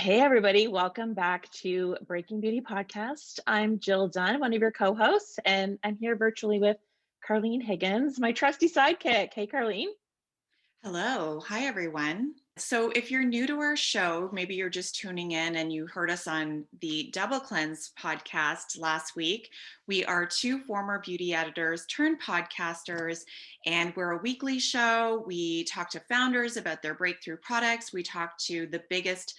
Hey, everybody. Welcome back to Breaking Beauty Podcast. I'm Jill Dunn, one of your co hosts, and I'm here virtually with Carlene Higgins, my trusty sidekick. Hey, Carlene. Hello. Hi, everyone. So, if you're new to our show, maybe you're just tuning in and you heard us on the Double Cleanse podcast last week. We are two former beauty editors turned podcasters, and we're a weekly show. We talk to founders about their breakthrough products. We talk to the biggest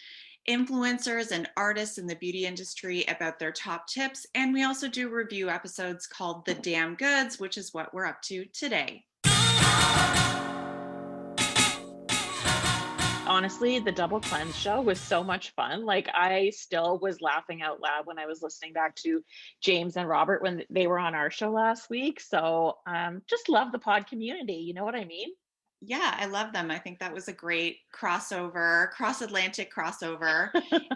influencers and artists in the beauty industry about their top tips. And we also do review episodes called The Damn Goods, which is what we're up to today. Honestly, the Double Cleanse show was so much fun. Like, I still was laughing out loud when I was listening back to James and Robert when they were on our show last week. So, just love the pod community. You know what I mean? Yeah, I love them. I think that was a great crossover, cross-Atlantic crossover.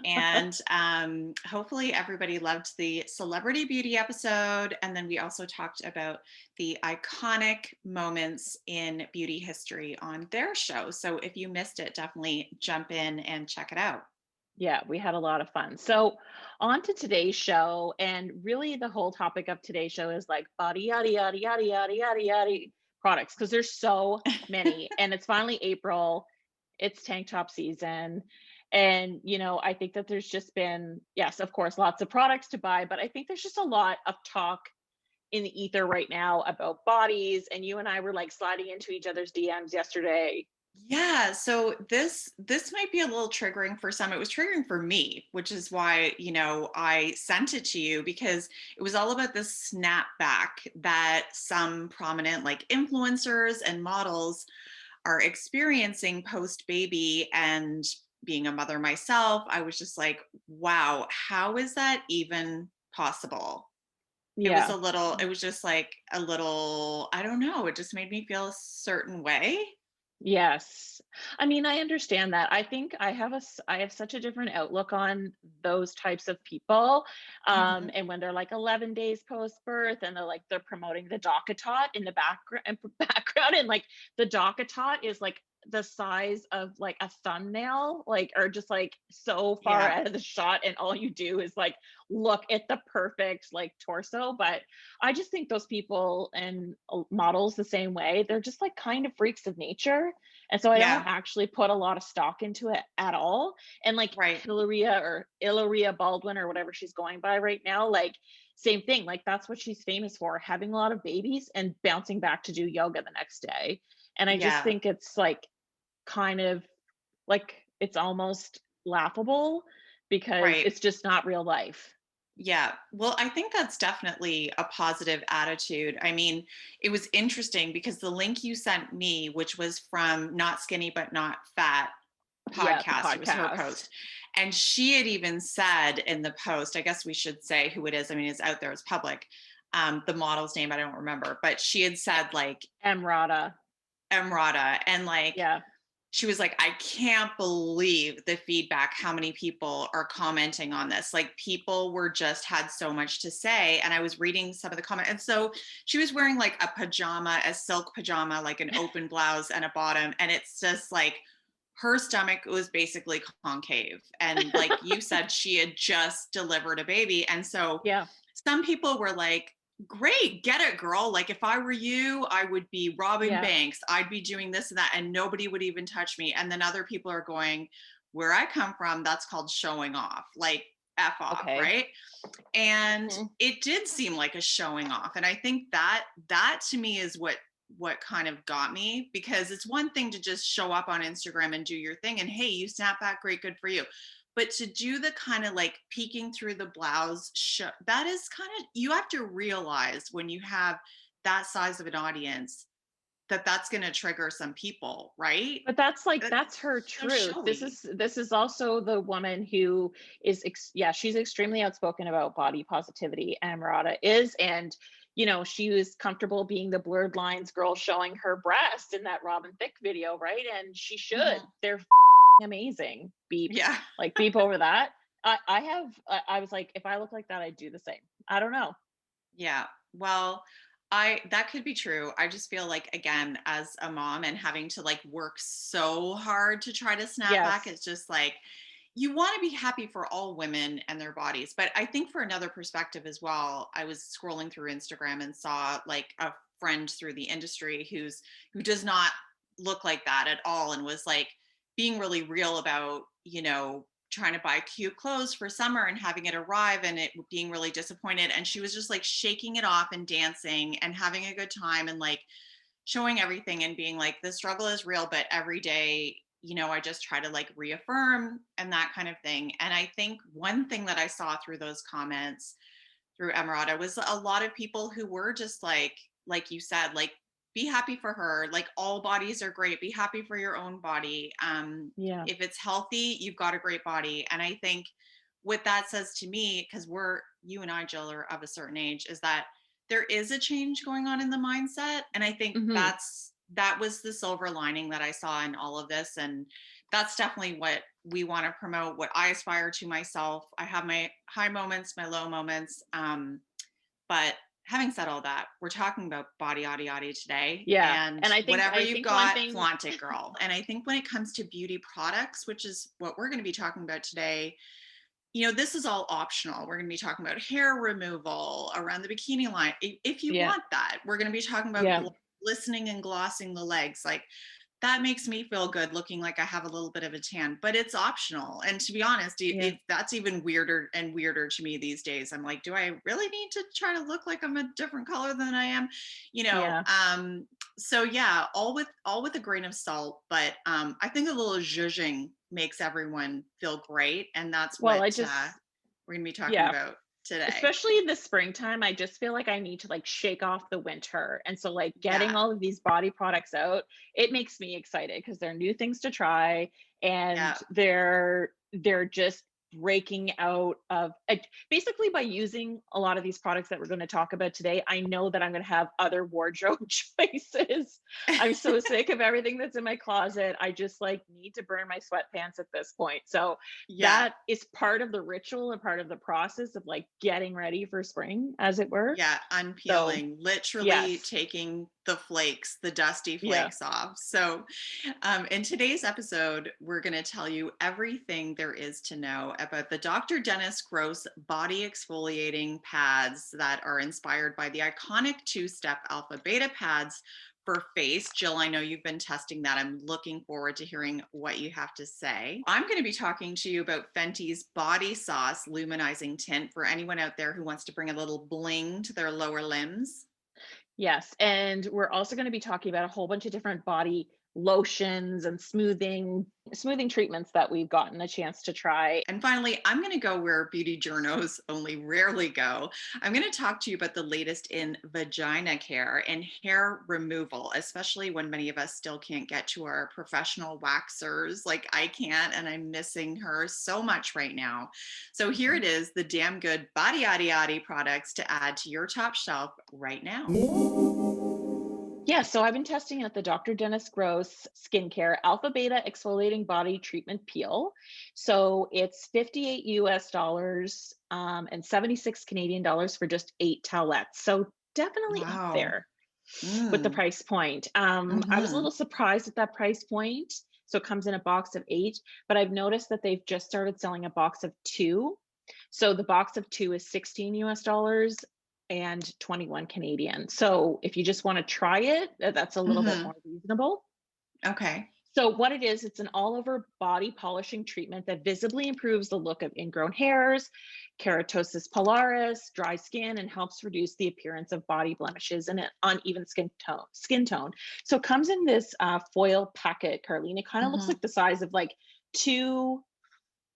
And hopefully everybody loved the celebrity beauty episode. And then we also talked about the iconic moments in beauty history on their show. So if you missed it, definitely jump in and check it out. Yeah, we had a lot of fun. So, on to today's show, and really the whole topic of today's show is like body yada yada yada yada yada yada products because there's so many, and it's finally April. It's tank top season, and I think that there's just been, yes, of course, lots of products to buy, but I think there's just a lot of talk in the ether right now about bodies. And you and I were like sliding into each other's DMs yesterday. Yeah, so this might be a little triggering for some. It was triggering for me, which is why, I sent it to you because it was all about this snapback that some prominent like influencers and models are experiencing post baby. And being a mother myself, I was just like, wow, how is that even possible? Yeah. It was just like a little, I don't know, it just made me feel a certain way. Yes. I mean, I understand that. I think I have such a different outlook on those types of people. Mhm. And when they're like 11 days post birth and they're promoting the DockATot in the background and like the DockATot is like the size of like a thumbnail, like, or just like so far Yeah. out of the shot, and all you do is like look at the perfect like torso. But I just think those people and models the same way. They're just like kind of freaks of nature. And so I don't Yeah. actually put a lot of stock into it at all. And like Right. Hilaria Baldwin or whatever she's going by right now, like same thing. Like that's what she's famous for, having a lot of babies and bouncing back to do yoga the next day. And I just Yeah. think it's like kind of like it's almost laughable because Right. it's just not real life. Yeah. Well, I think that's definitely a positive attitude. I mean, it was interesting because the link you sent me, which was from Not Skinny But Not Fat Yeah, the podcast, it was her podcast. post. And she had even said in the post, I guess we should say who it is. I mean, it's out there, it's public. The model's name, I don't remember, but she had said like Emrata. Emrata and like Yeah. she was like, I can't believe the feedback, how many people are commenting on this. Like people were just had so much to say. And I was reading some of the comments. And so she was wearing like a pajama, a silk pajama, like an open blouse and a bottom. And it's just like her stomach was basically concave. And like you said, she had just delivered a baby. And so Yeah. some people were like, great, get it, girl. Like if I were you, I would be robbing Yeah. banks. I'd be doing this and that, and nobody would even touch me. And then other people are going, where I come from, that's called showing off. Like F off, Okay. right? And Mhm. it did seem like a showing off. And I think that to me is what kind of got me, because it's one thing to just show up on Instagram and do your thing and hey, you snap back, great, good for you. But to do the kind of like peeking through the blouse that is kind of, you have to realize when you have that size of an audience that that's going to trigger some people, right? But that's like That's that's her so truth. This showy. is this is also the woman who is yeah, she's extremely outspoken about body positivity, and Murata is. And she was comfortable being the blurred lines girl showing her breast in that Robin Thicke video, right? And she should. Mhm. They're amazing. Beep. Yeah. Like beep over that. I was like, if I look like that, I'd do the same. I don't know. Yeah. Well, I that could be true. I just feel like again, as a mom and having to like work so hard to try to snap back, Yes. it's just like you want to be happy for all women and their bodies. But I think for another perspective as well, I was scrolling through Instagram and saw like a friend through the industry who does not look like that at all, and was like being really real about, trying to buy cute clothes for summer and having it arrive and it being really disappointed. And she was just like shaking it off and dancing and having a good time and like showing everything and being like, the struggle is real, but every day, I just try to like reaffirm and that kind of thing. And I think one thing that I saw through those comments through Emerada was a lot of people who were just like you said, like, be happy for her. Like, all bodies are great. Be happy for your own body. Yeah. If it's healthy, you've got a great body. And I think what that says to me, because you and I, Jill, are of a certain age, is that there is a change going on in the mindset. And I think Hmm. that was the silver lining that I saw in all of this. And that's definitely what we want to promote, what I aspire to myself. I have my high moments, my low moments. But having said all that, we're talking about Body-Ody-Ody today, Yeah. and And whatever I you've think one got, thing, flaunt it, girl. And I think when it comes to beauty products, which is what we're going to be talking about today, this is all optional. We're going to be talking about hair removal around the bikini line. If you yeah, want that, we're going to be talking about yeah, glistening and glossing the legs. Like, that makes me feel good looking like I have a little bit of a tan, but it's optional. And to be honest, yeah, that's even weirder and weirder to me these days. I'm like, do I really need to try to look like I'm a different color than I am? You know, yeah. um, so yeah, all with a grain of salt, but I think a little zhuzhing makes everyone feel great. And that's Well, what I just, we're gonna be talking yeah, about today. especially in the springtime, I just feel like I need to like shake off the winter. And so like getting Yeah. all of these body products out, it makes me excited because they're new things to try and Yeah. they're just breaking out of basically by using a lot of these products that we're going to talk about today. I know that I'm going to have other wardrobe choices. I'm so sick of everything that's in my closet. I just like need to burn my sweatpants at this point. So Yeah. that is part of the ritual and part of the process of like getting ready for spring, as it were. Yeah, So, unpeeling, literally yes. taking the flakes, the dusty Yeah. flakes off. So, in today's episode, we're going to tell you everything there is to know about the Dr. Dennis Gross body exfoliating pads that are inspired by the iconic two-step alpha beta pads for face. Jill, I know you've been testing that. I'm looking forward to hearing what you have to say. I'm going to be talking to you about Fenty's Body Sauce Luminizing Tint for anyone out there who wants to bring a little bling to their lower limbs. Yes. And we're also going to be talking about a whole bunch of different body lotions and smoothing treatments that we've gotten a chance to try. And finally, I'm going to go where beauty journos only rarely go. I'm going to talk to you about the latest in vagina care and hair removal, especially when many of us still can't get to our professional waxers like I can't, and I'm missing her so much right now. So here it is, the damn good Body-Ody-Ody products to add to your top shelf right now. Yeah, so I've been testing out the Dr. Dennis Gross Skincare Alpha Beta Exfoliating Body Treatment Peel. So it's 58 US dollars and 76 Canadian dollars for just 8 towelettes. So definitely up Wow. there with the Mm. price point. I was a Mm-hmm. little surprised at that price point. So it comes in a box of 8, but I've noticed that they've just started selling a box of 2. So the box of 2 is 16 US dollars and 21 Canadian. So if you just want to try it, that's a little bit Mm-hmm. more reasonable. Okay. So what it is, it's an all-over body polishing treatment that visibly improves the look of ingrown hairs, keratosis pilaris, dry skin, and helps reduce the appearance of body blemishes and an uneven skin tone. So it comes in this foil packet, Carlene. It kind of looks Mm-hmm. like the size of like 2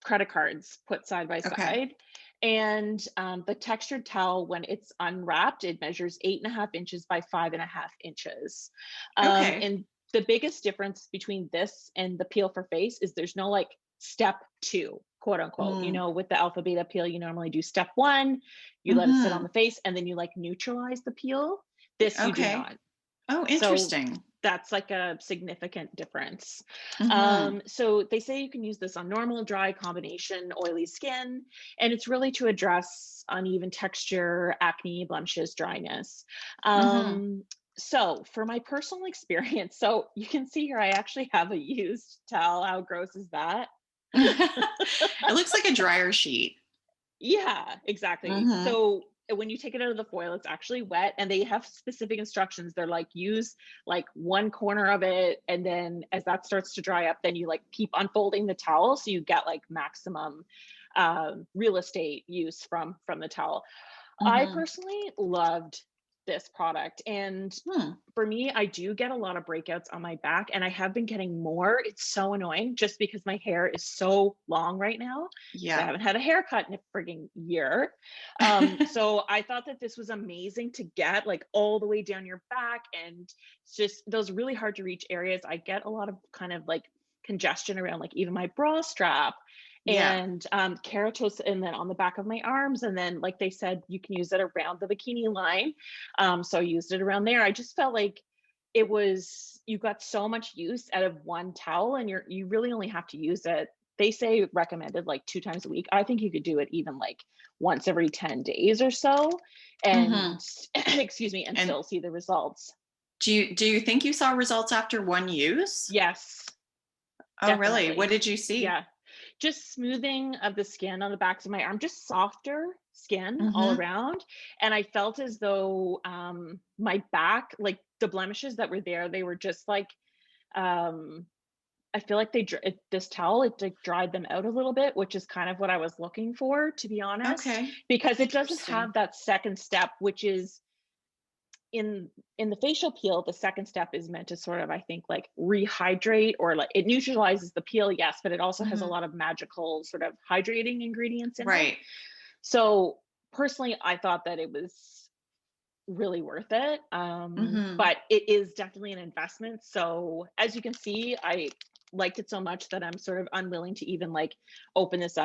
credit cards put side by Okay. side. And the textured towel, when it's unwrapped, it measures 8.5 inches by 5.5 inches. Okay. And the biggest difference between this and the peel for face is there's no like step 2, quote unquote. Mm. With the alpha beta peel, you normally do step 1, you let it sit on Mm-hmm. the face, and then you like neutralize the peel. This you do Okay. not. Oh, So interesting. that's like a significant difference. Mhm. So they say you can use this on normal, dry, combination, oily skin, and it's really to address uneven texture, acne, blemishes, dryness. Mhm. Um, so for my personal experience, so you can see here, I actually have a used towel. How gross is that? It looks like a dryer sheet. Yeah, exactly. Mm-hmm. So when you take it out of the foil, it's actually wet and they have specific instructions. They're like, use like one corner of it. And then as that starts to dry up, then you like keep unfolding the towel. So you get like maximum real estate use from the towel. I Mm-hmm. personally loved this product. And Hmm. for me, I do get a lot of breakouts on my back, and I have been getting more. It's so annoying just because my hair is so long right now because I Yeah. haven't had a haircut in a frigging year. So I thought that this was amazing to get like all the way down your back, and it's just those really hard to reach areas. I get a lot of kind of like congestion around like even my bra strap Yeah. and keratos, and then on the back of my arms, and then like they said you can use it around the bikini line, so I used it around there. I just felt like it was, you got so much use out of one towel, and you really only have to use it, they say recommended like 2 times a week. I think you could do it even like once every 10 days or so, Mm-hmm. and excuse me, and And still see the results. do you think you saw results after one use? Yes, Oh, really? What definitely. did you see? Yeah, just smoothing of the skin on the backs of my arm, just softer skin all Mm-hmm. around. And I felt as though my back, like the blemishes that were there, they were just like, um, I feel like this towel, it like dried them out a little bit, which is kind of what I was looking for, to be honest, Okay. because it doesn't Interesting. have that second step, which is in the facial peel. The second step is meant to sort of, I think, like rehydrate, or like it neutralizes the peel, yes, but it also has a Mm-hmm. lot of magical sort of hydrating ingredients in it. Right. So personally, I thought that it was really worth it. Mm-hmm. But it is definitely an investment. So as you can see, I liked it so much that I'm sort of unwilling to even like open this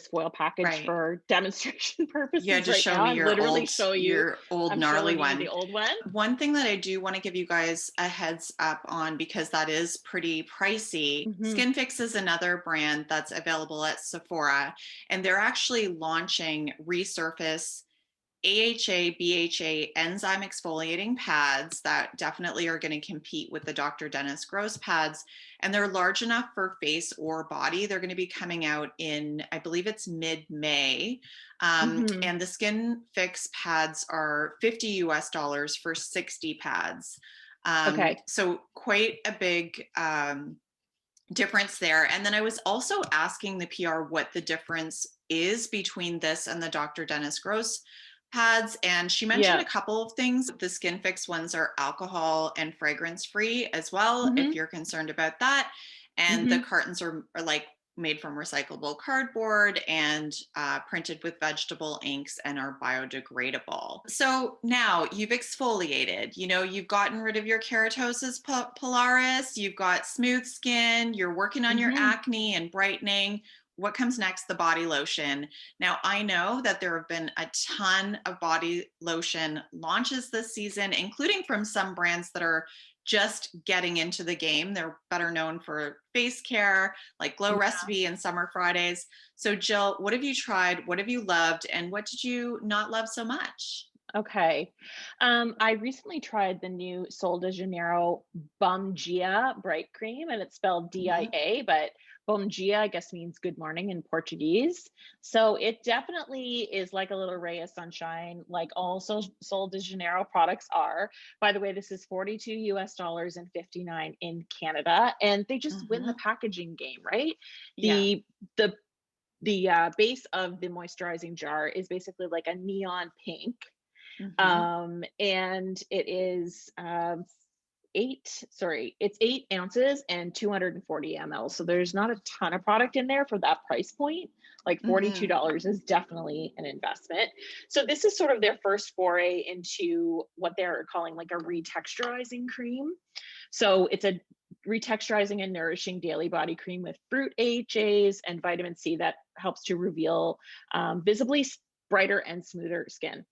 foil package Right. for demonstration Yeah, purposes just right show now. me I'm literally show you, your old I'm gnarly showing you the one. old one. One thing that I do want to give you guys a heads up on, because that is pretty pricey. Hmm. Skin Fix is another brand that's available at Sephora, and they're actually launching Resurface AHA, BHA enzyme exfoliating pads that definitely are going to compete with the Dr. Dennis Gross pads. And they're large enough for face or body. They're going to be coming out in, I believe it's mid-May. Hmm. And the Skin Fix pads are $50 for 60 pads. Okay. So quite a big difference there. And then I was also asking the PR what the difference is between this and the Dr. Dennis Gross pads. And she mentioned Yeah. a couple of things. The Skin Fix ones are alcohol and fragrance free as well, if Hmm. you're concerned about that. And the Hmm. cartons are like made from recyclable cardboard and printed with vegetable inks and are biodegradable. So now you've exfoliated, you've gotten rid of your keratosis pilaris, you've got smooth skin, you're working on your Hmm. acne and brightening. What comes next? The body lotion. Now, I know that there have been a ton of body lotion launches this season, including from some brands that are just getting into the game. They're better known for face care, like Glow Recipe and Summer Fridays. So, Jill, what have you tried? What have you loved? And what did you not love so much? Okay. I recently tried the new Sol de Janeiro Bom Bright Cream, and it's spelled Mhm. DIA, but Bom Dia, I guess, means good morning in Portuguese. So it definitely is like a little ray of sunshine, like all Sol de Janeiro products are. By the way, this is 42 US dollars and 59 in Canada, and they just win the Mhm. packaging game, right? Yeah. The base of the moisturizing jar is basically like a neon pink, Mhm. and it is it's 8 ounces and 240 ml. So there's not a ton of product in there for that price point. Like Mhm. $42 is definitely an investment. So this is sort of their first foray into what they're calling like a retexturizing cream. So it's a retexturizing and nourishing daily body cream with fruit AHAs and vitamin C that helps to reveal visibly brighter and smoother skin.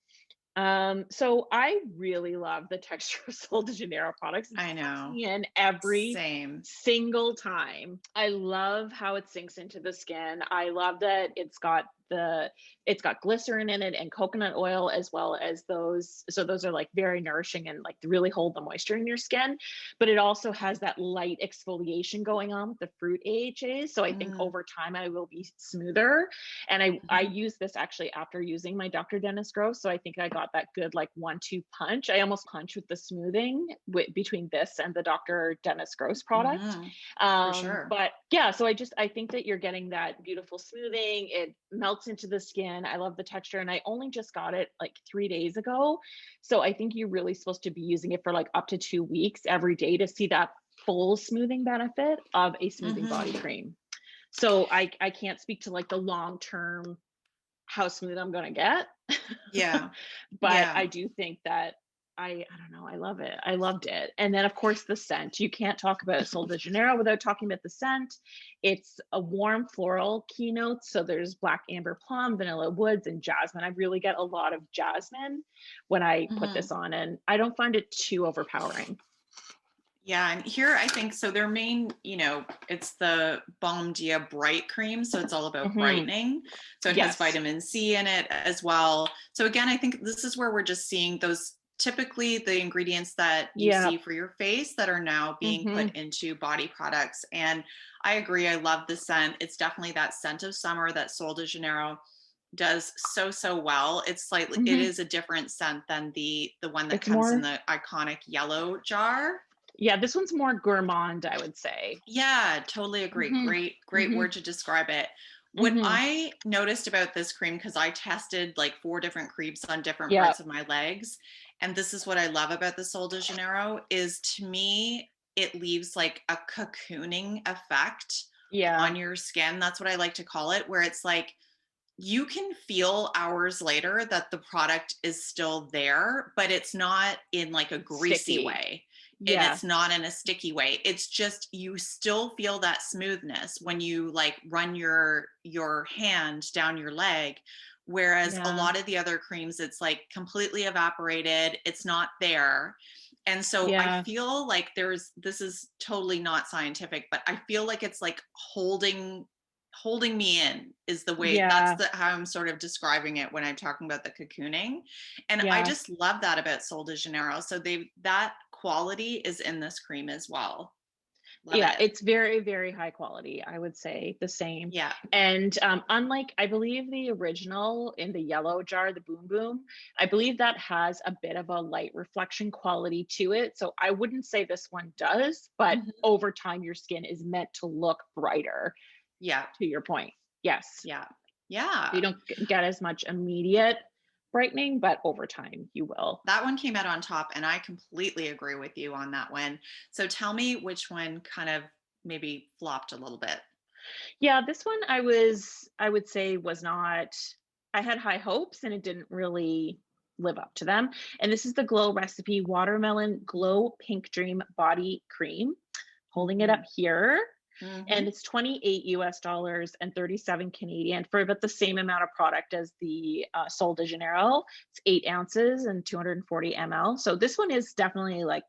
So I really love the texture of Sol de Janeiro products. It I sucks know. me in every Same. single time. I love how it sinks into the skin. I love that it's got it's got glycerin in it and coconut oil, as well as those. So those are like very nourishing and like really hold the moisture in your skin. But it also has that light exfoliation going on with the fruit AHAs. So I think over time I will be smoother. And I use this actually after using my Dr. Dennis Gross. So I think I got that good like 1-2 punch. I almost punch with the smoothing between this and the Dr. Dennis Gross product. For sure. But yeah, so I think that you're getting that beautiful smoothing. It melts into the skin. I love the texture. And I only just got it like 3 days ago. So I think you're really supposed to be using it for like up to 2 weeks every day to see that full smoothing benefit of a smoothing body cream. So I can't speak to like the long-term how smooth I'm going to get. Yeah. But I do think that I don't know, I love it. I loved it. And then of course the scent. You can't talk about Sol de Janeiro without talking about the scent. It's a warm floral keynote. So there's black amber plum, vanilla woods, and jasmine. I really get a lot of jasmine when I put this on, and I don't find it too overpowering. Yeah, and here I think so their main, it's the Balm Dia Bright Cream, so it's all about brightening. So it has vitamin C in it as well. So again, I think this is where we're just seeing those typically the ingredients that you see for your face that are now being put into body products. And I agree, I love the scent. It's definitely that scent of summer that Sol de Janeiro does so well. It's slightly it is a different scent than the one that comes in the iconic yellow jar. Yeah, this one's more gourmand, I would say. Yeah, totally agree. Great word to describe it. What I noticed about this cream, because I tested like 4 different creams on different parts of my legs, and this is what I love about the Sol de Janeiro, is to me, it leaves like a cocooning effect on your skin. That's what I like to call it, where it's like, you can feel hours later that the product is still there, but it's not in like a greasy way. And it's not in a sticky way. It's just, you still feel that smoothness when you like run your hand down your leg. Whereas a lot of the other creams, it's like completely evaporated. It's not there. And so I feel like this is totally not scientific, but I feel like it's like holding me in is the way how I'm sort of describing it when I'm talking about the cocooning. And I just love that about Sol de Janeiro. So that quality is in this cream as well. Love it. It's very, very high quality. I would say the same. Yeah. And unlike, I believe the original in the yellow jar, the Boom Boom, I believe that has a bit of a light reflection quality to it. So I wouldn't say this one does, but over time, your skin is meant to look brighter. Yeah. To your point. Yes. Yeah. Yeah. You don't get as much immediate brightening, but over time you will. That one came out on top, and I completely agree with you on that one. So tell me which one kind of maybe flopped a little bit. Yeah, this one I would say was not, I had high hopes and it didn't really live up to them. And this is the Glow Recipe Watermelon Glow Pink Dream Body Cream. Holding it up here. And it's $28 US and 37 Canadian for about the same amount of product as the Sol de Janeiro. It's 8 ounces and 240 ml. So this one is definitely like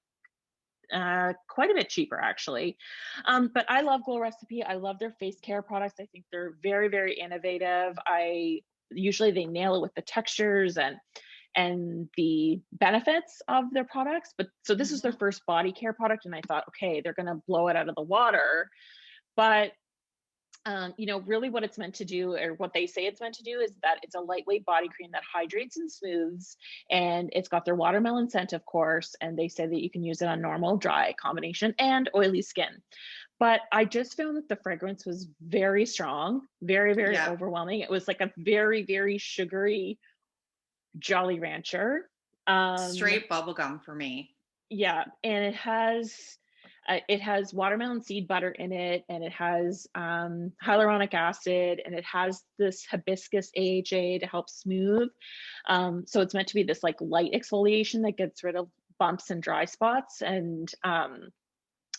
quite a bit cheaper actually. But I love Glow Recipe. I love their face care products. I think they're very, very innovative. Usually they nail it with the textures and the benefits of their products. But so this is their first body care product. And I thought, okay, they're going to blow it out of the water. But, really what it's meant to do, or what they say it's meant to do, is that it's a lightweight body cream that hydrates and smooths. And it's got their watermelon scent, of course. And they say that you can use it on normal, dry combination and oily skin. But I just found that the fragrance was very strong, very, very overwhelming. It was like a very, very sugary Jolly Rancher. Straight bubblegum for me. Yeah, and it has watermelon seed butter in it, and it has hyaluronic acid, and it has this hibiscus AHA to help smooth. So it's meant to be this like light exfoliation that gets rid of bumps and dry spots. And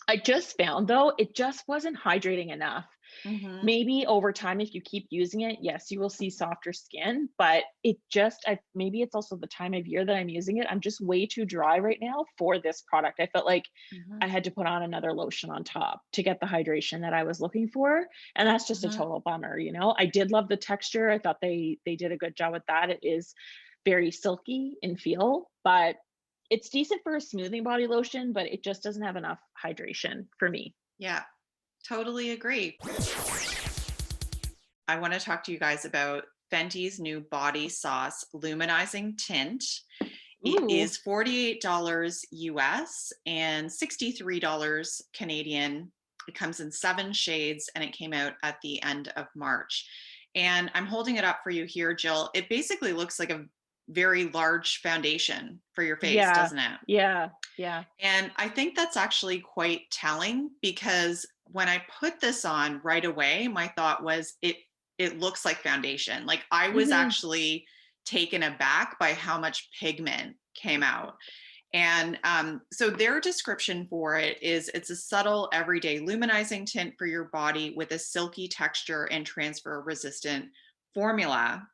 I just found though, it just wasn't hydrating enough. Mm-hmm. Maybe over time, if you keep using it, yes, you will see softer skin, but maybe it's also the time of year that I'm using it. I'm just way too dry right now for this product. I felt like Mm-hmm. I had to put on another lotion on top to get the hydration that I was looking for. And that's just a Mm-hmm. total bummer, you know. I did love the texture. I thought they did a good job with that. It is very silky in feel, but it's decent for a smoothing body lotion, but it just doesn't have enough hydration for me. Yeah, totally agree. I want to talk to you guys about Fenty's new Body Sauce Luminizing Tint. It Ooh, is $48 US and $63 Canadian. It comes in 7 shades and it came out at the end of March. And I'm holding it up for you here, Jill. It basically looks like a very large foundation for your face, yeah, doesn't it? yeah, yeah. And I think that's actually quite telling because when I put this on right away, my thought was it looks like foundation. Like I was Mhm. actually taken aback by how much pigment came out. And so their description for it is it's a subtle, everyday luminizing tint for your body with a silky texture and transfer resistant formula.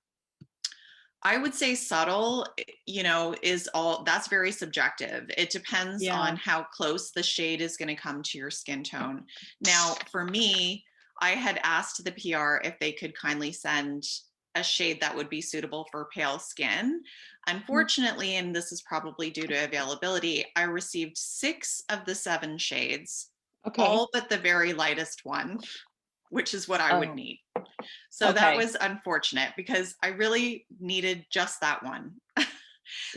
I would say subtle, is all that's very subjective. It depends on Yeah. how close the shade is going to come to your skin tone. Now, for me, I had asked the PR if they could kindly send a shade that would be suitable for pale skin. Mm. Unfortunately, and this is probably due to availability, I received 6 of the 7 shades, Okay. all but the very lightest one, which is what I would Oh, need. So that okay. was unfortunate because I really needed just that one.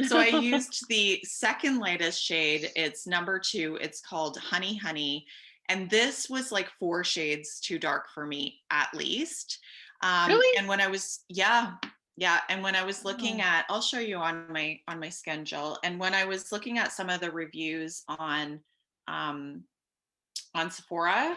So I used the second lightest shade. It's number 2. It's called Honey Honey. And this was like 4 shades too dark for me at least. Really? And when I was, yeah, yeah. And when I was looking Oh, at, I'll show you on my skin, Jill. And when I was looking at some of the reviews um, on Sephora,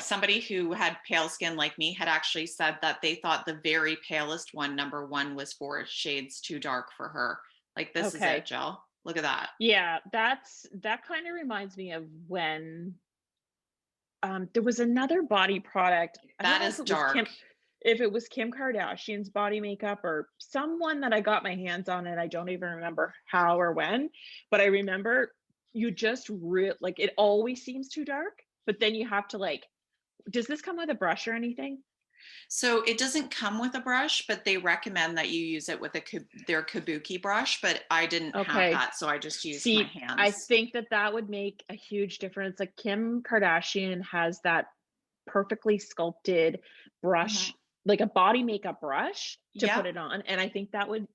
somebody who had pale skin like me had actually said that they thought the very palest one, number 1, was 4 shades too dark for her. Like, this is it, okay. Jill. Look at that. Yeah, that kind of reminds me of when there was another body product. I don't That know if is it was dark. Kim Kardashian's body makeup or someone that I got my hands on, and I don't even remember how or when, but I remember you just like it always seems too dark, but then you have to like, does this come with a brush or anything? So it doesn't come with a brush, but they recommend that you use it with their kabuki brush, but I didn't have Okay. that, so I just used my See, I hands. think that would make a huge difference. Like Kim Kardashian has that perfectly sculpted brush, Mhm. like a body makeup brush to put Yep. it on. And I think that would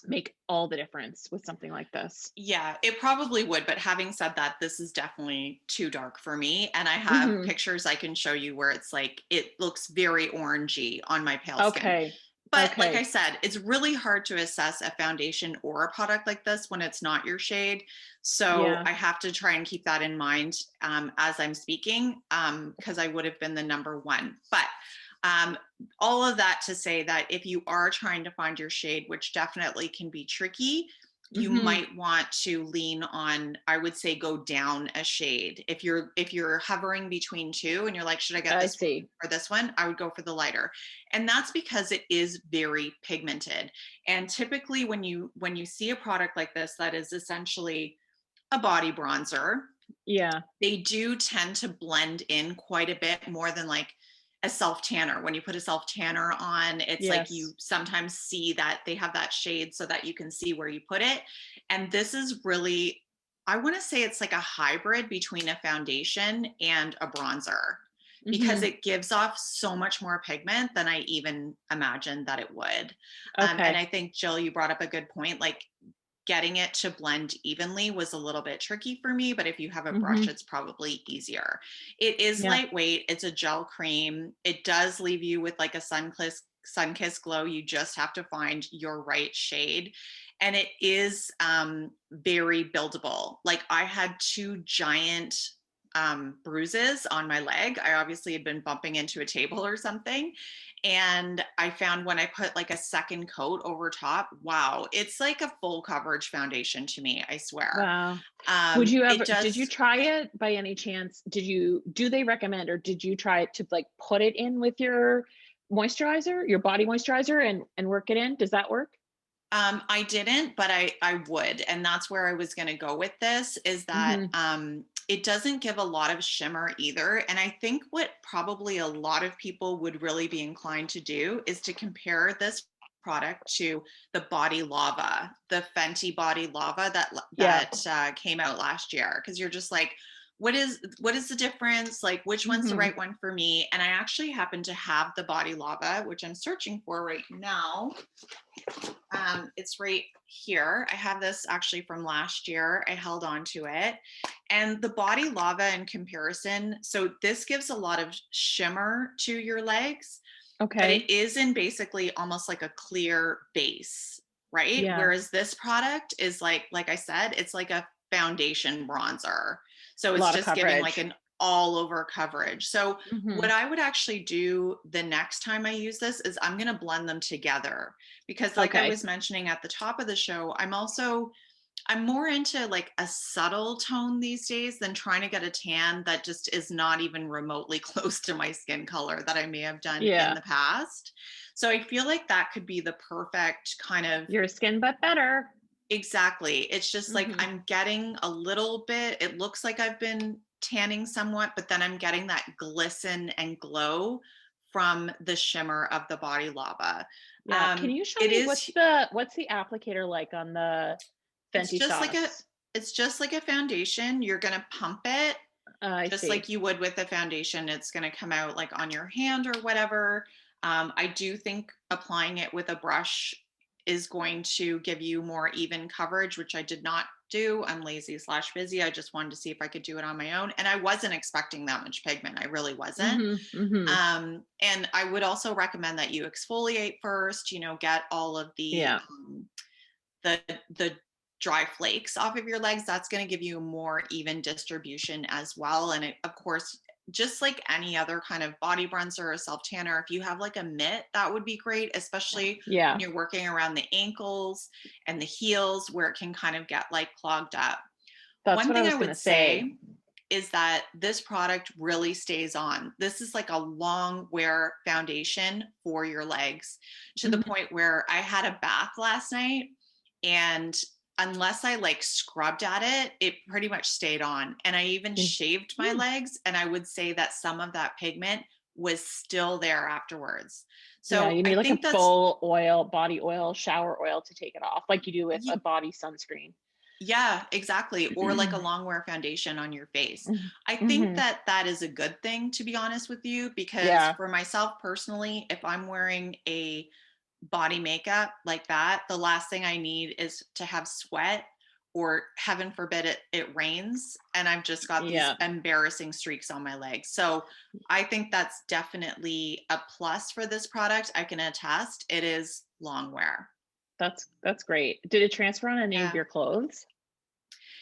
make all the difference with something like this. Yeah, it probably would. But having said that, this is definitely too dark for me. And I have Hmm. pictures I can show you where it's like it looks very orangey on my pale skin. Okay. But like I Okay. said, it's really hard to assess a foundation or a product like this when it's not your shade. So Yeah. I have to try and keep that in mind as I'm speaking, because I would have been the number 1. But um, all of that to say that if you are trying to find your shade, which definitely can be tricky, you Hmm. might want to lean on, I would say, go down a shade. If you're hovering between 2 and you're like, should I get I this see. or this one, I would go for the lighter. And that's because it is very pigmented. And typically when you see a product like this that is essentially a body bronzer, Yeah. they do tend to blend in quite a bit more than like a self tanner. When you put a self tanner on, it's like you Yes. sometimes see that they have that shade so that you can see where you put it. And this is really, I want to say it's like a hybrid between a foundation and a bronzer because Hmm. it gives off so much more pigment than I even imagined that it would. And Okay. I think, Jill, you brought up a good point. Like, getting it to blend evenly was a little bit tricky for me, but if you have a brush, Hmm. it's probably easier. It is Yeah. lightweight. It's a gel cream. It does leave you with like a sun-kissed glow. You just have to find your right shade. And it is very buildable. Like I had 2 giant bruises on my leg. I obviously had been bumping into a table or something. And I found when I put like a second coat over top, wow, it's like a full coverage foundation to me, I swear. Wow. Would you It ever, did you does. try it by any chance? Do they recommend, or did you try it to like put it in with your moisturizer, your body moisturizer, and work it in? Does that work? I didn't, but I would. And that's where I was going to go with this is that Hmm. it doesn't give a lot of shimmer either. And I think what probably a lot of people would really be inclined to do is to compare this product to the Body Lava, the Fenty Body Lava Yeah. that came out last year. Because you're just like, what is the difference? Like, which one's the Hmm. right one for me? And I actually happen to have the Body Lava, which I'm searching for right now. It's right here. I have this actually from last year. I held on to it. And the Body Lava in comparison, so this gives a lot of shimmer to your legs, but it Okay. is in basically almost like a clear base, right? Yeah. Whereas this product is like I said, it's like a foundation bronzer. So A it's lot of just giving like coverage. an all over coverage. So Hmm. what I would actually do the next time I use this is I'm going to blend them together because like I Okay. was mentioning at the top of the show, I'm more into like a subtle tone these days than trying to get a tan that just is not even remotely close to my skin color that I may have done in Yeah. the past. So I feel like that could be the perfect kind of. Your skin, but better. Exactly. It's just like Hmm. I'm getting a little bit, it looks like I've been tanning somewhat, but then I'm getting that glisten and glow from the shimmer of the Body Lava. Yeah. Can you show It me is what's the applicator like on the it's Fenty just like a sauce? it's just like a foundation. You're gonna pump it I just like see. you would with a foundation. It's gonna come out like on your hand or whatever. I do think applying it with a brush is going to give you more even coverage, which I did not do. I'm lazy slash busy. I just wanted to see if I could do it on my own. And I wasn't expecting that much pigment. I really wasn't. Hmm. Hmm. And I would also recommend that you exfoliate first, get all of Yeah. the the dry flakes off of your legs. That's going to give you more even distribution as well. And it, of course, just like any other kind of body bronzer or self tanner, if you have like a mitt, that would be great, especially when Yeah. you're working around the ankles and the heels where it can kind of get like clogged up. That's One what I thing I was gonna would say. say is that this product really stays on. This is like a long wear foundation for your legs to the Mhm. point where I had a bath last night and unless I like scrubbed at it, it pretty much stayed on. And I even shaved my Mm. legs and I would say that some of that pigment was still there afterwards. Yeah, So you I need like a think that's full oil, body oil, shower oil to take it off, like you do with a y- body sunscreen. yeah, exactly. Or like a long wear foundation on your face. I think Hmm. that that is a good thing, to be honest with you, because Yeah, for myself personally, if I'm wearing a body makeup like that, the last thing I need is to have sweat or heaven forbid it rains and I've just got these yeah, embarrassing streaks on my legs. So I think that's definitely a plus for this product. I can attest it is long wear. that's great. Did it transfer on any of Yeah. your clothes?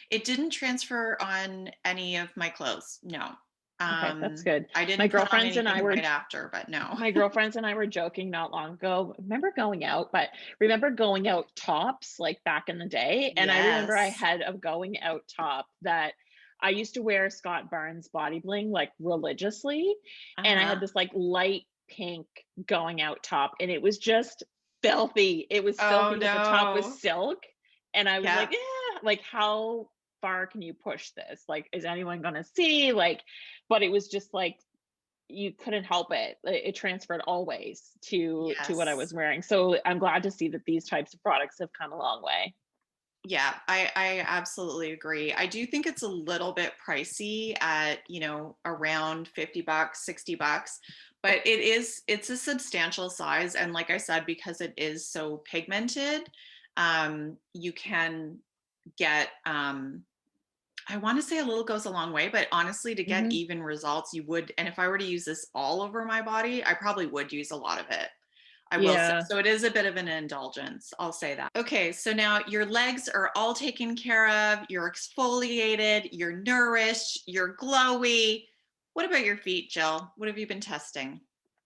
It didn't transfer on any of my clothes. No. Okay, that's good. I My didn't put on girlfriends and I anything were right after, but no. my girlfriends and I were joking not long ago. Remember going out tops like back in the day? And I remember I Yes. had a going out top that I used to wear Scott Barnes body bling like religiously. And I had Uh-huh. this like light pink going out top and it was just filthy. It was Oh filthy, but the top was no. silk. And I was like, Yeah. like how far can you push this? Like, is anyone gonna see? Like, but it was just like you couldn't help it. It transferred always to what I was Yes. wearing. So I'm glad to see that these types of products have come a long way. Yeah, I absolutely agree. I do think it's a little bit pricey at, around 50 bucks, 60 bucks, but it's a substantial size. And like I said, because it is so pigmented, you can get, I want to say a little goes a long way, but honestly, to get Hmm. even results, you would, and if I were to use this all over my body, I probably would use a lot of it. I will say. Yeah. So it is a bit of an indulgence. I'll say that. Okay. So now your legs are all taken care of. You're exfoliated. You're nourished. You're glowy. What about your feet, Jill? What have you been testing?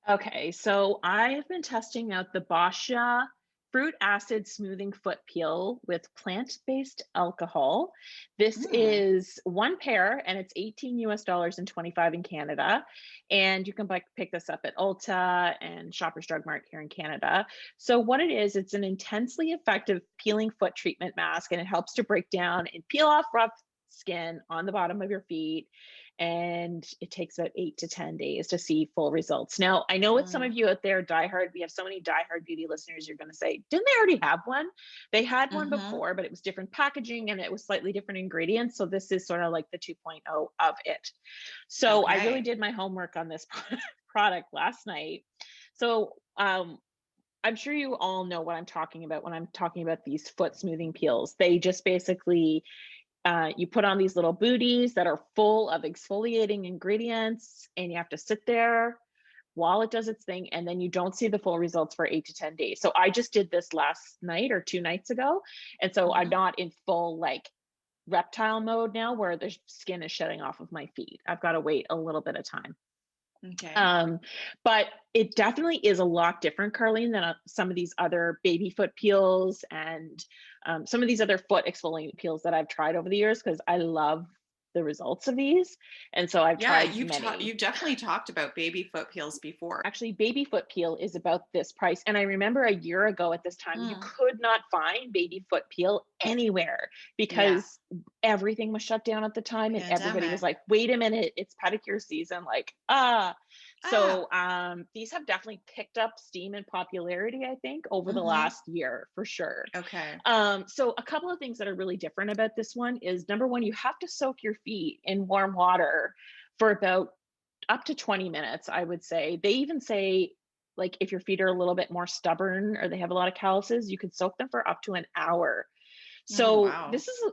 Okay, so I've been testing out the Boscia fruit acid smoothing foot peel with plant-based alcohol. This Mm, is one pair and it's 18 US dollars and 25 in Canada. And you can pick this up at Ulta and Shoppers Drug Mart here in Canada. So what it is, it's an intensely effective peeling foot treatment mask and it helps to break down and peel off rough skin on the bottom of your feet, and it takes about 8 to 10 days to see full results. Now, I know with some mm, of you out there, diehard, we have so many diehard beauty listeners, you're going to say, didn't they already have one? They had one mm-hmm. before, but it was different packaging and it was slightly different ingredients. So this is sort of like the 2.0 of it. So I really Okay. did my homework on this product last night. So I'm sure you all know what I'm talking about when I'm talking about these foot smoothing peels. They just basically you put on these little booties that are full of exfoliating ingredients, and you have to sit there while it does its thing, and then you don't see the full results for 8 to 10 days. So I just did this last night or 2 nights ago, and so I'm Mm-hmm. not in full like reptile mode now where the skin is shedding off of my feet. I've got to wait a little bit of time. Okay. Um, but it definitely is a lot different, Carlene, than some of these other baby foot peels and some of these other foot exfoliant peels that I've tried over the years because I love the results of these. And so I've Yeah, tried many. you've definitely talked about baby foot peels before. Actually, baby foot peel is about this price. And I remember a year ago at this time, you Mm, could not find baby foot peel anywhere yeah. because everything was shut down at the time and everybody was Pandemic. like, wait a minute, it's pedicure season. Like, ah. Ah. So these have definitely picked up steam and popularity, I think, over the Mm-hmm. last year for sure. Okay. So a couple of things that are really different about this one is number one, you have to soak your feet in warm water for about up to 20 minutes, I would say. They even say, like, if your feet are a little bit more stubborn or they have a lot of calluses, you could soak them for up to an hour. Oh, So wow. this is,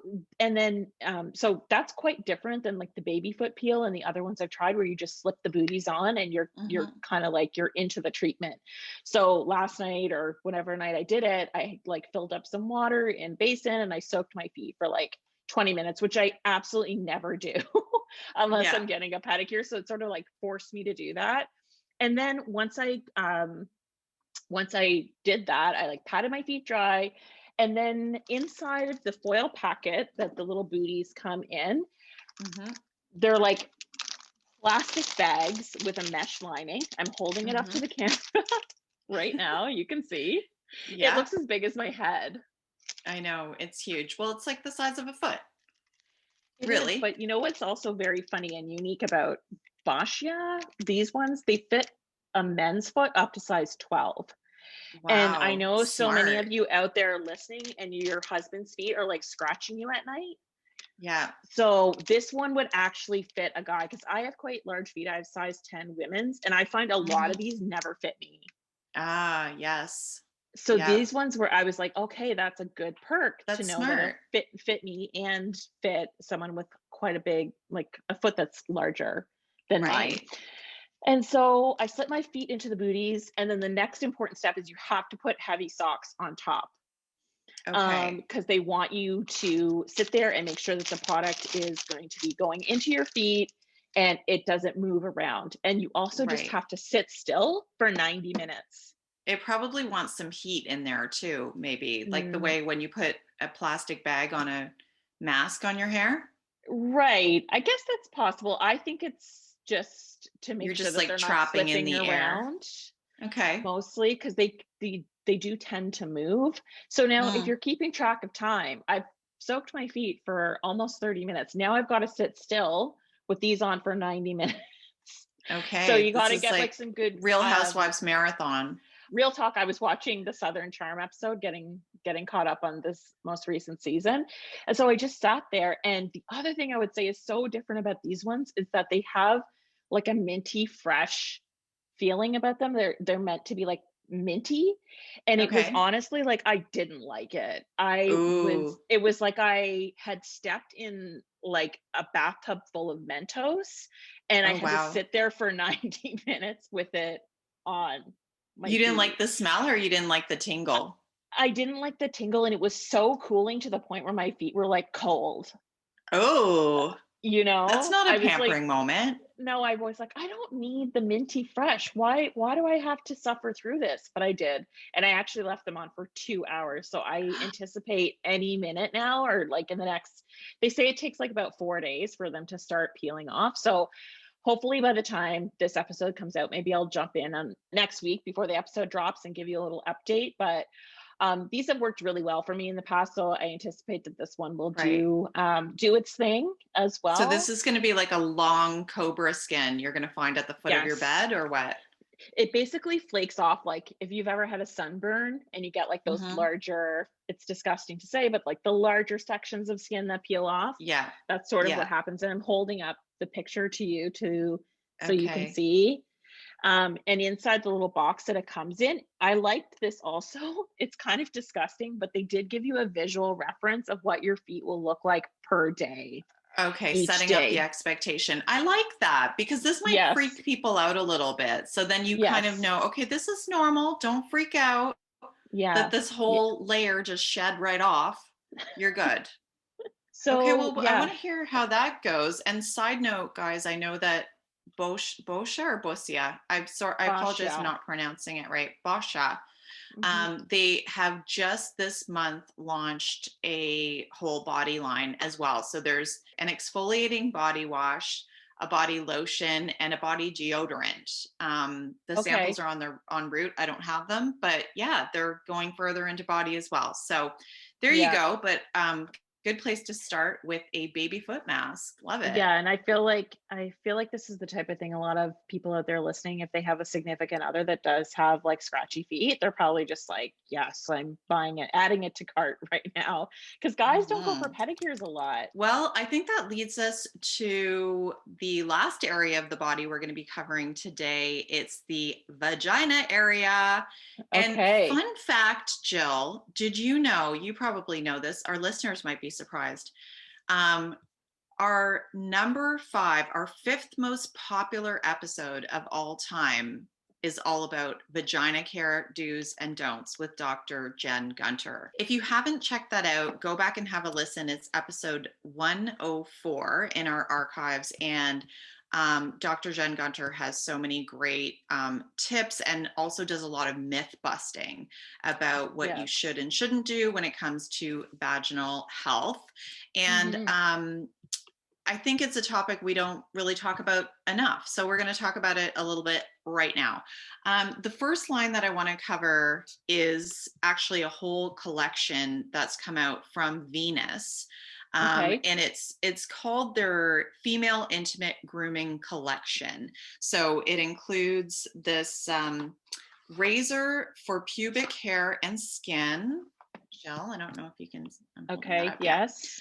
and then, so that's quite different than like the baby foot peel and the other ones I've tried where you just slip the booties on and you're Mm-hmm. kind of like you're into the treatment. So last night or whatever night I did it, I like filled up some water in basin and I soaked my feet for like 20 minutes, which I absolutely never do unless Yeah. I'm getting a pedicure. So it sort of like forced me to do that. And then once I did that, I like patted my feet dry. And then inside of the foil packet that the little booties come in, Mm-hmm. they're like plastic bags with a mesh lining. I'm holding it up to Mm-hmm. the camera right now. You can see it Yeah, looks as big as my head. I know. It's huge. Well, it's like the size of a foot. It is, Really? but you know what's also very funny and unique about Boscia? These ones, they fit a men's foot up to size 12. And I Wow. know so many Smart. of you out there listening and your husband's feet are like scratching you at night. Yeah. So this one would actually fit a guy because I have quite large feet. I have size 10 women's, and I find a lot of Mm-hmm. these never fit me. Ah, yes. So Yeah. these ones where I was like, okay, that's a good perk to That's know that it smart. fit me and fit someone with quite a big, like a foot that's larger than mine. Right. And so I slip my feet into the booties, and then the next important step is you have to put heavy socks on top. Okay. Because they want you to sit there and make sure that the product is going to be going into your feet and it doesn't move around. And you also just Right. have to sit still for 90 minutes. It probably wants some heat in there too, maybe. Like the Mm, way when you put a plastic bag on a mask on your hair. right. I guess that's possible. I think it's just to make You're sure just that like they're not trapping in slipping the air. around Okay. mostly because they do tend to move. So now if Mm, you're keeping track of time, I've soaked my feet for almost 30 minutes. Now I've got to sit still with these on for 90 minutes. So okay. you got This to is get like like some good Real Housewives marathon. real talk. I was watching the Southern Charm episode, getting caught up on this most recent season. And so I just sat there. And the other thing I would say is so different about these ones is that they have like a minty fresh feeling about them. They're meant to be like minty. And it was Okay. honestly like I didn't like it. Ooh. It was like I had stepped in like a bathtub full of Mentos and I Oh, had to wow. sit there for 90 minutes with it on. my You didn't feet. like the smell, or you didn't like the tingle? I didn't like the tingle, and it was so cooling to the point where my feet were like cold. Oh, that's not a I was like, pampering moment. no, I was like, I don't need the minty fresh. Why do I have to suffer through this? But I did. And I actually left them on for 2 hours. So I anticipate any minute now, or like in the next, they say it takes like about 4 days for them to start peeling off. So hopefully by the time this episode comes out, maybe I'll jump in on next week before the episode drops and give you a little update. But these have worked really well for me in the past, so I anticipate that this one will Right. do its thing as So this well. is going to be like a long cobra skin you're going to find at the foot of your Yes, bed, or what? it basically flakes off. Like if you've ever had a sunburn and you get like those Hmm. larger, it's disgusting to say, but like the larger sections of skin that peel off, Yeah. that's sort of Yeah. what happens. And I'm holding up the picture to you to so you can Okay. see. And inside the little box that it comes in, I liked this also. It's kind of disgusting, but they did give you a visual reference of what your feet will look like per day, Okay, each setting up the day. expectation. I like that because this might Yes. freak people out a little bit. So then you kind of Yes. know, okay, this is normal. Don't freak out that Yeah. this Yeah. whole layer just shed right off. You're good. Okay, So, well, I want yeah, to hear how that goes. And side note, guys, I know that Boscia or Boscia, I'm sorry, I apologize for Boscia. not pronouncing it right. Boscia. Mhm. They have just this month launched a whole body line as well. So there's an exfoliating body wash, a body lotion, and a body deodorant. The samples Okay. are on their en route. I don't have them, but yeah, they're going further into body as well. So there you Yeah. go. But good place to start with a baby foot mask. Love it. Yeah, and I feel like this is the type of thing a lot of people out there listening, if they have a significant other that does have like scratchy feet, they're probably just like, yes, I'm buying it, adding it to cart right now. Because guys don't go for Mhm. pedicures a lot. Well, I think that leads us to the last area of the body we're going to be covering today. It's the vagina area. And Okay. fun fact, Jill, did you know, you probably know this, our listeners might be surprised. Um, our number five, our fifth most popular episode of all time is all about vagina care do's and don'ts with Dr. Jen Gunter. If you haven't checked that out, go back and have a listen. It's episode 104 in our archives. And Dr. Jen Gunter has so many great tips, and also does a lot of myth busting about what you Yes. should and shouldn't do when it comes to vaginal health. And Hmm. I think it's a topic we don't really talk about enough. So we're going to talk about it a little bit right now. The first line that I want to cover is actually a whole collection that's come out from Venus. Okay. And it's called their Female Intimate Grooming Collection. So it includes this razor for pubic hair and skin. Jill, I don't know if you can, I'm holding that Okay. up. Yeah. Yes.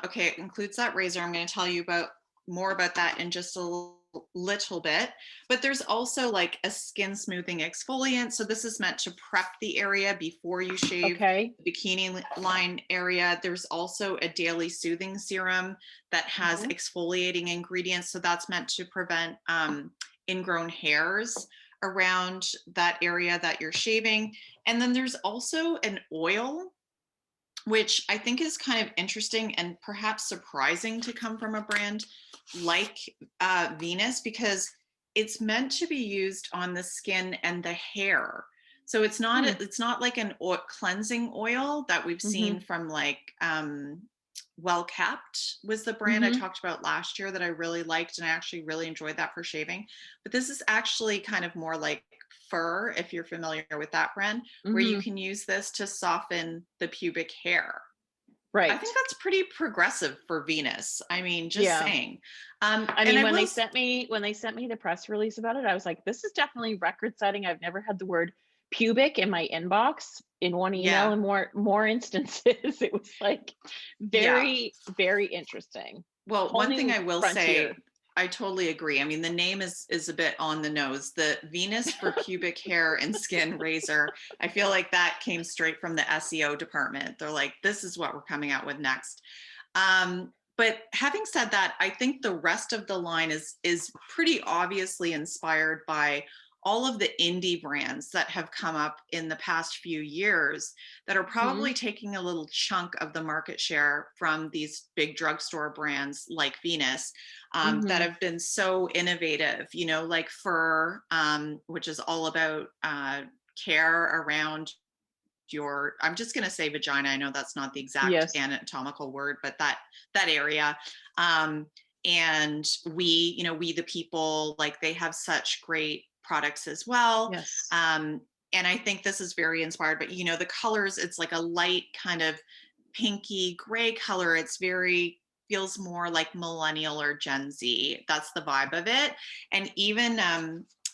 Okay, it includes that razor. I'm going to tell you about more about that in just a little bit. But there's also like a skin smoothing exfoliant. So this is meant to prep the area before you shave Okay. the bikini line area. There's also a daily soothing serum that has Hmm. exfoliating ingredients. So that's meant to prevent ingrown hairs around that area that you're shaving. And then there's also an oil, which I think is kind of interesting and perhaps surprising to come from a brand like Venus, because it's meant to be used on the skin and the hair. So Hmm. it's not like an oil, cleansing oil that we've seen Hmm. from like Well Kept was the brand I Hmm. talked about last year that I really liked, and I actually really enjoyed that for shaving. But this is actually kind of more like fur, if you're familiar with that brand, where you Hmm. can use this to soften the pubic hair. I Right. think that's pretty progressive for Venus. I mean, just Yeah. saying. I And mean, I when will, they sent me the press release about it, I was like, this is definitely record setting. I've never had the word pubic in my inbox in one email yeah, in more instances. It was like yeah. very, very interesting. Well, Whole one thing new I will say, frontier. I totally agree. I mean, the name is a bit on the nose. The Venus for pubic hair and skin razor. I feel like that came straight from the SEO department. They're like, this is what we're coming out with next. But having said that, I think the rest of the line is pretty obviously inspired by all of the indie brands that have come up in the past few years that are probably taking a little chunk of the market share from these big drugstore brands like Venus, that have been so innovative, you know, like Fur, which is all about care around your, I'm just going to say vagina. I know that's not the exact Yes. anatomical word, but that area. And we, you know, We the People, like they have such great products as well. Yes. And I think this is very inspired, but you know, the colors, it's like a light kind of pinky gray color. It's very, feels more like millennial or Gen Z. That's the vibe of it. And even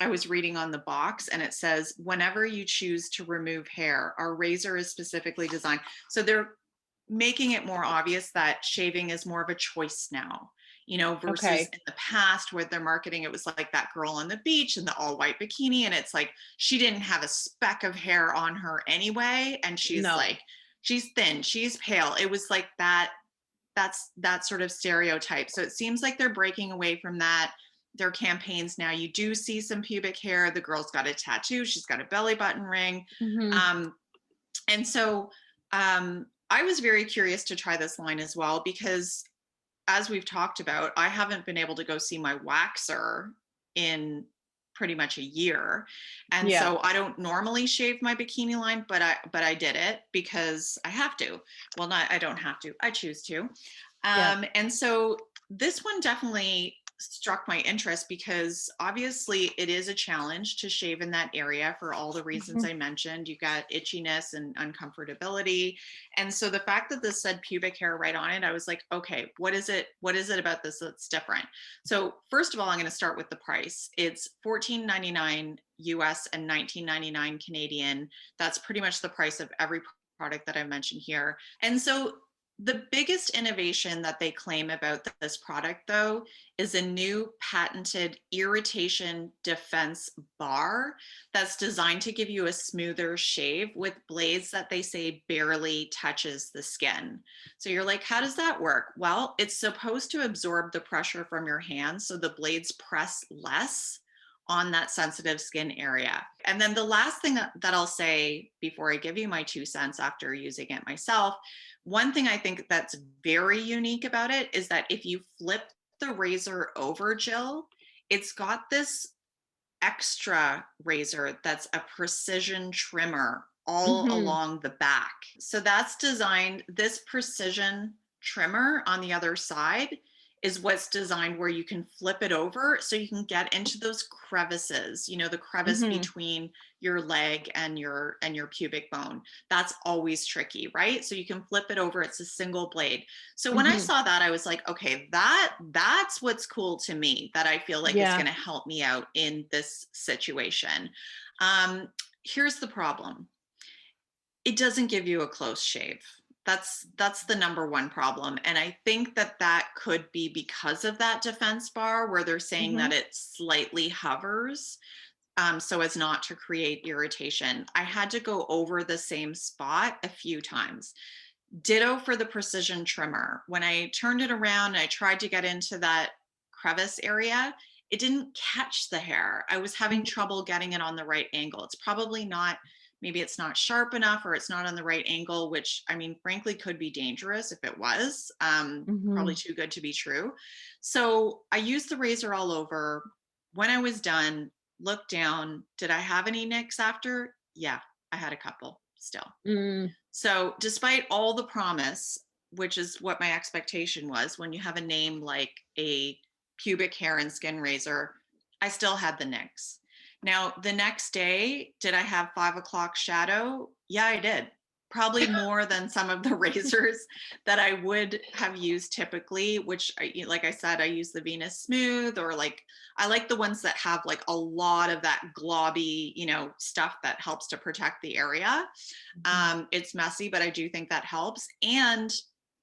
I was reading on the box and it says, whenever you choose to remove hair, our razor is specifically designed. So they're making it more obvious that shaving is more of a choice now, you know, versus in the past where they're marketing, it was like that girl on the beach in the all white bikini. And it's like, she didn't have a speck of hair on her anyway. And she's like, she's thin, she's pale. It was like that's that sort of stereotype. So it seems like they're breaking away from that. Their campaigns now, you do see some pubic hair. The girl's got a tattoo. She's got a belly button ring. And so I was very curious to try this line as well, because as we've talked about, I haven't been able to go see my waxer in pretty much a year. And so I don't normally shave my bikini line, but I did it because I have to. Well, I don't have to, I choose to. And so this one definitely struck my interest because obviously it is a challenge to shave in that area for all the reasons I mentioned. You got itchiness and uncomfortability. And so the fact that this said pubic hair right on it, I was like, okay, what is it about this that's different? So first of all, I'm going to start with the price. It's $14.99 US and $19.99 Canadian. That's pretty much the price of every product that I mentioned here. And so the biggest innovation that they claim about this product, though, is a new patented irritation defense bar that's designed to give you a smoother shave with blades that they say barely touches the skin. So you're like, how does that work? Well, it's supposed to absorb the pressure from your hands so the blades press less on that sensitive skin area. And then the last thing that I'll say before I give you my 2 cents after using it myself, one thing I think that's very unique about it is that if you flip the razor over, Jill, it's got this extra razor that's a precision trimmer all along the back. So that's designed, this precision trimmer on the other side is what's designed where you can flip it over so you can get into those crevices, you know, the crevice between your leg and your pubic bone. That's always tricky, right? So you can flip it over. It's a single blade. So when I saw that, I was like, okay, that's what's cool to me, that I feel like is going to help me out in this situation. Here's the problem. It doesn't give you a close shave. That's the number one problem. And I think that could be because of that defense bar where they're saying that it slightly hovers so as not to create irritation. I had to go over the same spot a few times. Ditto for the precision trimmer. When I turned it around and I tried to get into that crevice area, it didn't catch the hair. I was having trouble getting it on the right angle. It's probably not, maybe it's not sharp enough or it's not on the right angle, which I mean, frankly, could be dangerous if it was. Probably too good to be true. So I used the razor all over. When I was done, looked down. Did I have any nicks after? Yeah, I had a couple still. So despite all the promise, which is what my expectation was, when you have a name like a pubic hair and skin razor, I still had the nicks. Now, the next day, did I have 5 o'clock shadow? Yeah, I did. Probably more than some of the razors that I would have used typically, which, like I said, I use the Venus Smooth, or like, I like the ones that have like a lot of that globby, you know, stuff that helps to protect the area. It's messy, but I do think that helps. And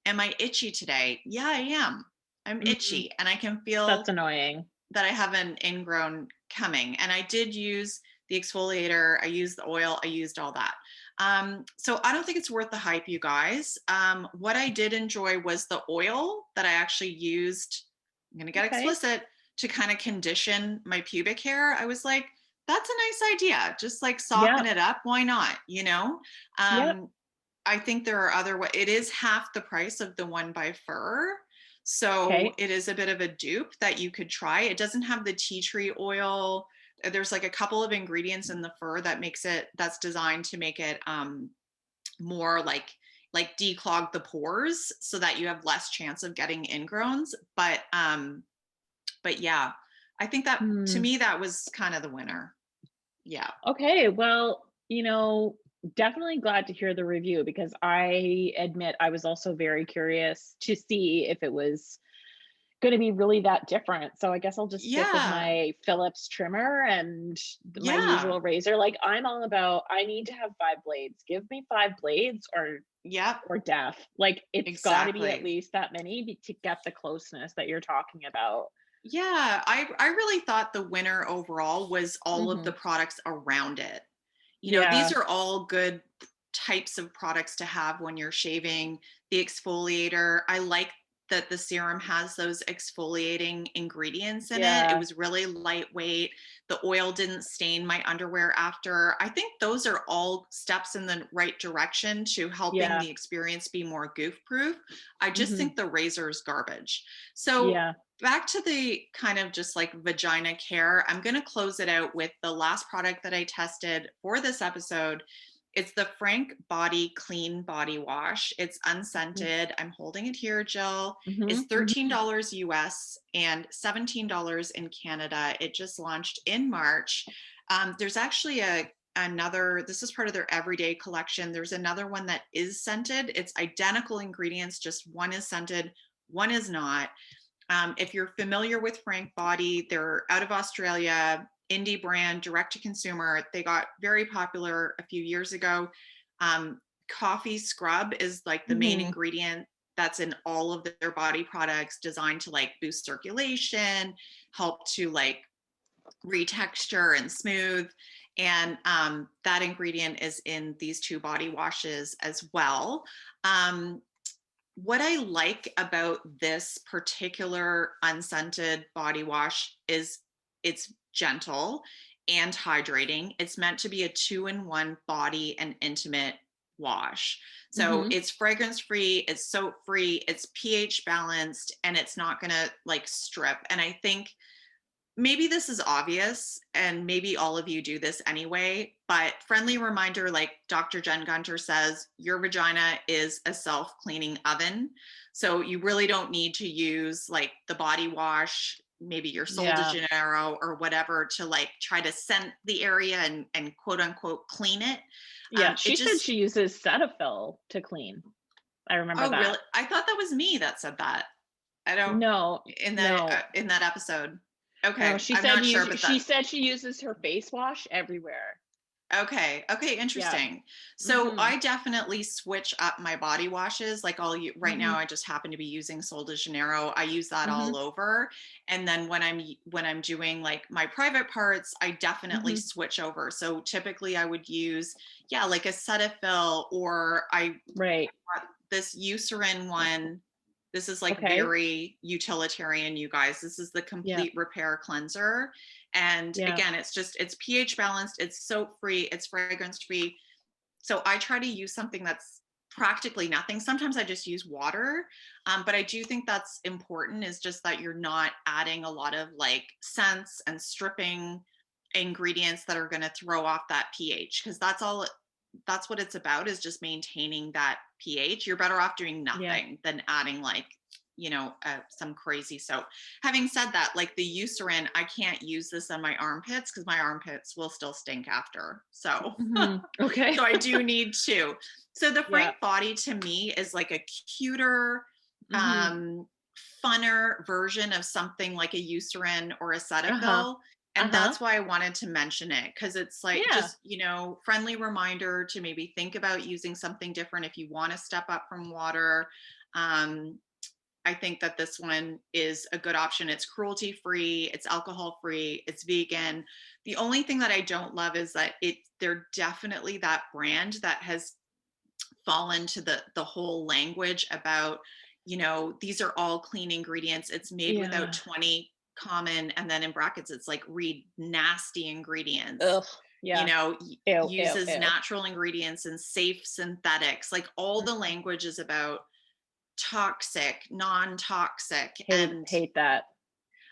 am I itchy today? Yeah, I am. I'm itchy, and I can feel that's annoying that I have an ingrown coming. And I did use the exfoliator, I used the oil, I used all that. So I don't think it's worth the hype, you guys. What I did enjoy was the oil that I actually used, I'm gonna get explicit, to kind of condition my pubic hair. I was like, That's a nice idea. Just like soften Yep. it up. Why not? Yep. I think there are other ways. It is half the price of the one by fur. So Okay. it is a bit of a dupe that you could try. It doesn't have the tea tree oil. There's like a couple of ingredients in the fur that's designed to make it more like declog the pores so that you have less chance of getting ingrowns. But yeah, I think that to Hmm. me that was kind of the winner. Yeah. Okay. Well, definitely glad to hear the review because I admit I was also very curious to see if it was going to be really that different. So I guess I'll just stick with Yeah. my Phillips trimmer and my Yeah. usual razor. Like I'm all about I need to have 5 blades. Give me 5 blades Yep. or death. Like it's got to be at Exactly. least that many to get the closeness that you're talking about. Yeah, I really thought the winner overall was all of the Mhm. products around it. These Yeah. are all good types of products to have when you're shaving. The exfoliator, I like that the serum has those exfoliating ingredients in it. It Yeah. was really lightweight. The oil didn't stain my underwear after. I think those are all steps in the right direction to helping Yeah. the experience be more goof proof. I just Mhm. think the razor is garbage. So Yeah. back to the kind of just like vagina care, I'm going to close it out with the last product that I tested for this episode. It's the Frank Body Clean Body Wash. It's unscented. I'm holding it here, Jill. It's Mhm. Mhm. $13 US and $17 in Canada. It just launched in March. There's actually another, this is part of their everyday collection. There's another one that is scented. It's identical ingredients, just one is scented, one is not. If you're familiar with Frank Body, they're out of Australia, indie brand, direct to consumer. They got very popular a few years ago. Coffee scrub is like the main Mhm. ingredient that's in all of their body products, designed to like boost circulation, help to like retexture and smooth. And that ingredient is in these two body washes as well. What I like about this particular unscented body wash is it's gentle and hydrating. It's meant to be a 2-in-1 body and intimate wash. So Mhm. it's fragrance free, it's soap free, it's pH balanced, and it's not going to like strip. And I think maybe this is obvious and maybe all of you do this anyway, but friendly reminder, like Dr. Jen Gunter says, your vagina is a self-cleaning oven. So you really don't need to use like the body wash, maybe your Sol de Yeah. Janeiro or whatever to like try to scent the area and quote unquote clean it. Yeah. It She said just, she uses Cetaphil to clean. I remember oh really? that. I thought that was me that said that. I don't, No. No. in that episode. No, Okay, she I'm said not sure, but she that said she uses her face wash everywhere. okay. Okay. Yeah. Interesting. So Mhm. I definitely switch up my body washes. Like right now, Mhm. I just happen to be using Sol de Janeiro. I use that all Mhm. over. And then when I'm doing like my private parts, I definitely Mhm. switch over. So typically I would use, yeah, like a Cetaphil, or I Right. got this Eucerin one. This is like Okay. very utilitarian, you guys. This is the Yeah. complete repair cleanser. And Yeah. again, it's pH balanced, it's soap free, it's fragrance free. So I try to use something that's practically nothing. Sometimes I just use water. But I do think that's important, is just that you're not adding a lot of like scents and stripping ingredients that are going to throw off that pH, because that's what it's about, is just maintaining that pH. You're better off doing Yeah. nothing than adding like some crazy soap. Having said that, like the Eucerin, I can't use this on my armpits because my armpits will still stink after. So Mhm. Okay. so I do need to. So the Yeah. Frank Body to me is like a cuter, Mhm. um funner version of something like a Eucerin or a Uh-huh. Cetaphil. And Uh-huh. that's why I wanted to mention it, because it's like Yeah. just, friendly reminder to maybe think about using something different if you want to step up from water. Um, I think that this one is a good option. It's cruelty free, it's alcohol free, it's vegan. The only thing that I don't love is that they're definitely that brand that has fallen to the whole language about, these are all clean ingredients. It's made without Yeah. 20 common, and then in brackets it's like read nasty ingredients. Ugh. Yeah. You know, Ew, uses ew. natural ingredients and safe synthetics. Like all the language is about toxic, non-toxic. And Hate that.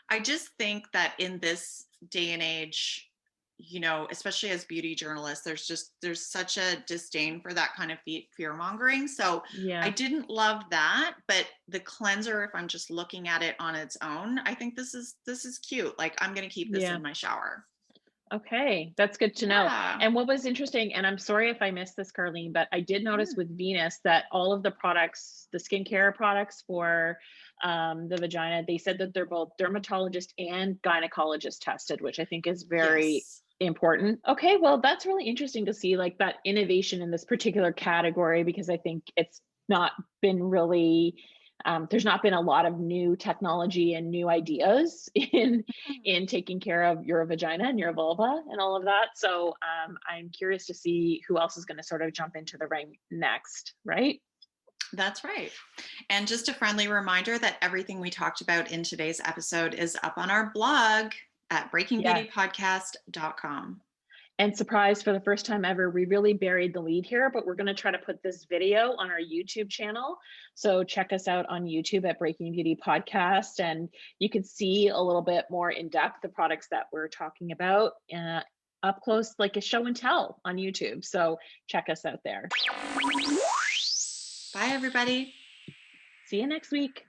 I just think that in this day and age, you know, especially as beauty journalists, there's such a disdain for that kind of fear mongering. So I Yeah. didn't love that, but the cleanser, if I'm just looking at it on its own, I think this is cute. Like I'm going to keep this Yeah. in my shower. Okay, that's good to know. Yeah. And what was interesting, and I'm sorry if I missed this, Carlene, but I did notice with Venus that all of the products, the skincare products for the vagina, they said that they're both dermatologist and gynecologist tested, which I think is very Yes. important. Okay, well, that's really interesting to see like that innovation in this particular category, because I think it's not been really there's not been a lot of new technology and new ideas in taking care of your vagina and your vulva and all of that. So I'm curious to see who else is going to sort of jump into the ring next, right? That's right. And just a friendly reminder that everything we talked about in today's episode is up on our blog at breakingbeautypodcast.com. And surprise, for the first time ever, we really buried the lead here, but we're going to try to put this video on our YouTube channel. So check us out on YouTube at Breaking Beauty Podcast, and you can see a little bit more in depth the products that we're talking about up close, like a show and tell on YouTube. So check us out there. Bye, everybody. See you next week.